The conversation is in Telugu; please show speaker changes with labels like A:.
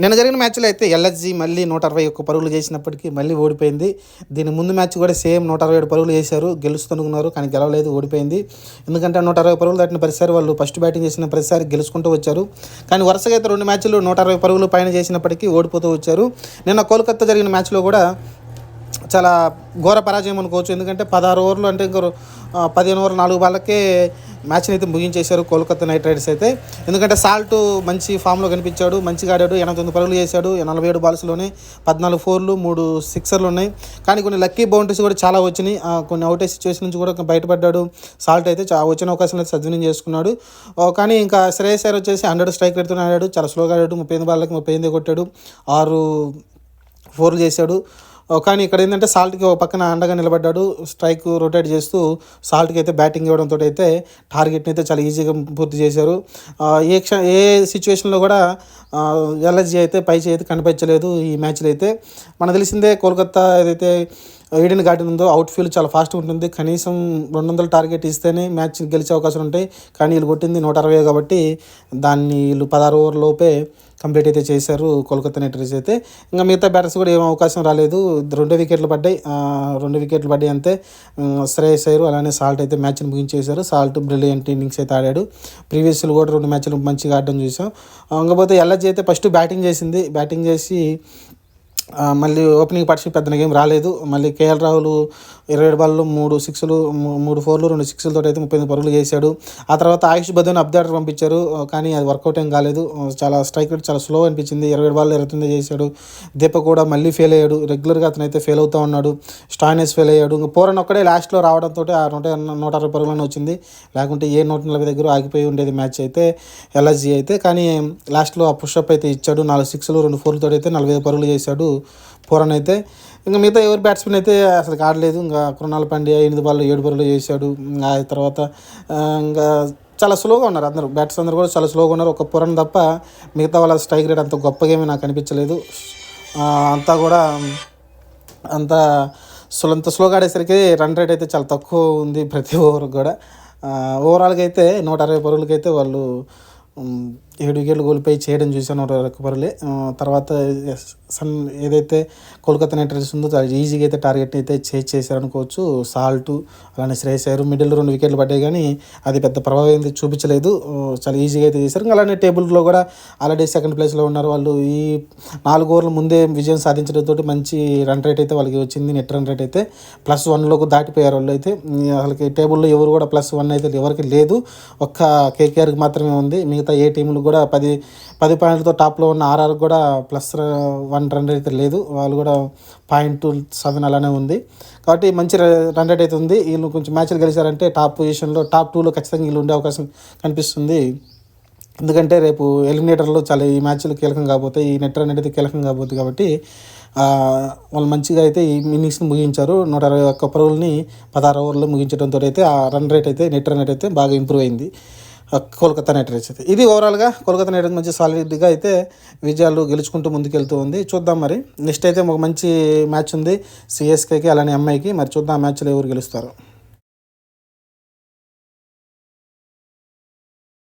A: నిన్న జరిగిన మ్యాచ్లో అయితే ఎల్ఎస్జీ మళ్ళీ 161 పరుగులు చేసినప్పటికీ మళ్ళీ ఓడిపోయింది. దీని ముందు మ్యాచ్ కూడా సేమ్ 167 పరుగులు చేశారు, గెలుస్తున్నారు కానీ గెలవలేదు, ఓడిపోయింది. ఎందుకంటే 160 పరుగులు దాటిన ప్రతిసారి వాళ్ళు ఫస్ట్ బ్యాటింగ్ చేసిన ప్రతిసారి గెలుచుకుంటూ వచ్చారు. కానీ వరుసగా అయితే 2 మ్యాచ్లు 160 పరుగులు పైన చేసినప్పటికీ ఓడిపోతూ వచ్చారు. నిన్న కోల్కతా జరిగిన మ్యాచ్లో కూడా చాలా ఘోర పరాజయం అనుకోవచ్చు. ఎందుకంటే 16 ఓవర్లు అంటే ఇంకో 15 ఓవర్లు 4 బాళ్ళకే మ్యాచ్ని అయితే ముగించేశారు కోల్కతా నైట్ రైడర్స్ అయితే. ఎందుకంటే సాల్ట్ మంచి ఫామ్లో కనిపించాడు, మంచిగా ఆడాడు, 89 పరుగులు చేశాడు, 47 బాల్స్లోనే 14 ఫోర్లు 3 సిక్సర్లు ఉన్నాయి. కానీ కొన్ని లక్కీ బౌండరీస్ కూడా చాలా వచ్చినాయి, కొన్ని అవుట్ సిచ్యువేషన్ నుంచి కూడా బయటపడ్డాడు సాల్ట్ అయితే. వచ్చిన అవకాశాలు అయితే సద్వినియోగం చేసుకున్నాడు. కానీ ఇంకా శ్రేయస్ అయ్యర్ వచ్చేసి 100 స్ట్రైక్ రేట్తో ఆడాడు, చాలా స్లోగా ఆడాడు, 38 బాళ్ళకి 38 కొట్టాడు, 6 ఫోర్లు చేశాడు. కానీ ఇక్కడ ఏంటంటే సాల్ట్కి ఒక పక్కన అండగా నిలబడ్డాడు, స్ట్రైక్ రొటేట్ చేస్తూ సాల్ట్కి అయితే బ్యాటింగ్ ఇవ్వడంతో అయితే టార్గెట్ని అయితే చాలా ఈజీగా పూర్తి చేశారు. ఏ సిచ్యువేషన్లో కూడా ఎల్ఎస్జీ అయితే పై చేతి కనిపించలేదు ఈ మ్యాచ్లో అయితే. మనకు తెలిసిందే కోల్కతా ఏదైతే ఈడెన్ గార్డెన్ ఉందో అవుట్ఫీల్డ్ చాలా ఫాస్ట్గా ఉంటుంది, కనీసం 200 టార్గెట్ ఇస్తేనే మ్యాచ్ గెలిచే అవకాశాలు ఉంటాయి. కానీ వీళ్ళు కొట్టింది 160 కాబట్టి దాన్ని వీళ్ళు 16 ఓవర్ లోపే కంప్లీట్ అయితే చేశారు కోల్కతా నైట్ రైడర్స్ అయితే. ఇంకా మిగతా బ్యాటర్స్ కూడా ఏం అవకాశం రాలేదు, 2 వికెట్లు పడ్డాయి అంతే. శ్రేయస్ అయ్యర్ అలానే సాల్ట్ అయితే మ్యాచ్ని ముగించేశారు. సాల్ట్ బ్రిలియంట్ ఇన్నింగ్స్ అయితే ఆడాడు. ప్రీవియస్లో కూడా 2 మ్యాచ్లు మంచిగా ఆడడం చూసాం. ఇంకపోతే ఎల్ఎస్జీ అయితే ఫస్ట్ బ్యాటింగ్ చేసి మళ్ళీ ఓపెనింగ్ పార్ట్నర్షిప్ పెద్ద గేమ్ రాలేదు. మళ్ళీ కేఎల్ రాహుల్ 27 బాల్లో 3 సిక్స్లు 3 ఫోర్లు 2 సిక్స్లతో అయితే 38 పరుగులు చేశాడు. ఆ తర్వాత ఆయుష్ బదన్ అప్డేటర్ పంపించారు, కానీ అది వర్కౌట్ ఏం కాలేదు. చాలా స్ట్రైక్ రేట్ చాలా స్లో అనిపించింది. 27 బాల్లో 29 చేశాడు. దీపక్ కూడా మళ్ళీ ఫెయిల్ అయ్యాడు, రెగ్యులర్గా అతను అయితే ఫెయిల్ అవుతూ ఉన్నాడు. స్టాయినెస్ ఫెయిల్ అయ్యాడు. ఇంకా పూరన్ ఒక్కడే లాస్ట్లో రావడంతో ఆ 160 పరుగులను వచ్చింది, లేకుంటే 140 దగ్గర ఆగిపోయి ఉండేది మ్యాచ్ అయితే ఎల్ఎస్జీ అయితే. కానీ లాస్ట్లో ఆ పుషప్ అయితే ఇచ్చాడు, 4 సిక్స్లు 2 ఫోర్లతో అయితే 45 పరుగులు చేశాడు పూరన్ అయితే. ఇంకా మిగతా ఎవరు బ్యాట్స్మెన్ అయితే అసలు ఆడలేదు. ఇంకా కృణాల్ పాండ్యా 8 బాల్లో 7 పరుగులు చేశాడు. ఆ తర్వాత ఇంకా చాలా స్లోగా ఉన్నారు అందరూ, బ్యాట్స్ అందరూ కూడా చాలా స్లోగా ఉన్నారు. ఒక పూరన్ తప్ప మిగతా వాళ్ళ స్ట్రైక్ రేట్ అంత గొప్పగా ఏమీ నాకు అనిపించలేదు. అంతా కూడా అంత స్లోగా ఆడేసరికి రన్ రేట్ అయితే చాలా తక్కువ ఉంది ప్రతి ఓవర్కి కూడా. ఓవరాల్గా అయితే 160 పరుగులకైతే వాళ్ళు 7 వికెట్లు కోల్పోయి చేయడం చూసాను, 160 పరుగులే. తర్వాత ఏదైతే కోల్కతా నైట్ రైడర్స్ ఉందో చాలా ఈజీగా అయితే టార్గెట్ అయితే చేశారనుకోవచ్చు. సాల్ట్ అలానే శ్రేయస్ అయ్యర్ మిడిల్లో 2 వికెట్లు పడ్డాయి, కానీ అది పెద్ద ప్రభావం అయితే చూపించలేదు, చాలా ఈజీగా అయితే చేశారు. అలానే టేబుల్లో కూడా ఆల్రెడీ సెకండ్ ప్లేస్లో ఉన్నారు వాళ్ళు. ఈ 4 ఓవర్ల ముందే విజయం సాధించడంతో మంచి రన్ రేట్ అయితే వాళ్ళకి వచ్చింది. నెట్ రన్ రేట్ అయితే +1లోకి దాటిపోయారు వాళ్ళు అయితే. వాళ్ళకి టేబుల్లో ఎవరు కూడా +1 అయితే ఎవరికి లేదు, ఒక్క కేకేఆర్కి మాత్రమే ఉంది. మిగతా ఏ టీములు కూడా 10 పాయింట్లతో టాప్లో ఉన్న ఆర్ఆర్కి కూడా +1 రన్ రేట్ అయితే లేదు, వాళ్ళు కూడా 0.27 అలానే ఉంది. కాబట్టి మంచి రన్ రేట్ అయితే ఉంది. వీళ్ళు కొంచెం మ్యాచ్లు గెలిచారంటే టాప్ పొజిషన్లో టాప్ 2లో ఖచ్చితంగా వీళ్ళు ఉండే అవకాశం కనిపిస్తుంది. ఎందుకంటే రేపు ఎలిమినేటర్లో చాలా ఈ మ్యాచ్లు కీలకం కాబోతాయి, ఈ నెట్ రన్ అయితే కీలకం కాబోతుంది. కాబట్టి వాళ్ళు మంచిగా అయితే ఈ ఇన్నింగ్స్ని ముగించారు. 161 పరుగులని 16 ఓవర్లో ముగించడంతో అయితే ఆ రన్ రేట్ అయితే నెట్ రన్ రేట్ అయితే బాగా ఇంప్రూవ్ అయింది కోల్కతా నైట్ రైడర్స్ అయితే. ఇది ఓవరాల్గా కోల్కతా నైట్ రైడర్స్ మంచి సాలిడ్గా అయితే విజయాలు గెలుచుకుంటూ ముందుకెళ్తూ ఉంది. చూద్దాం మరి నెక్స్ట్ అయితే ఒక మంచి మ్యాచ్ ఉంది సిఎస్కేకి అలానే ఎంఐకి. మరి చూద్దాం ఆ మ్యాచ్లో ఎవరు గెలుస్తారు.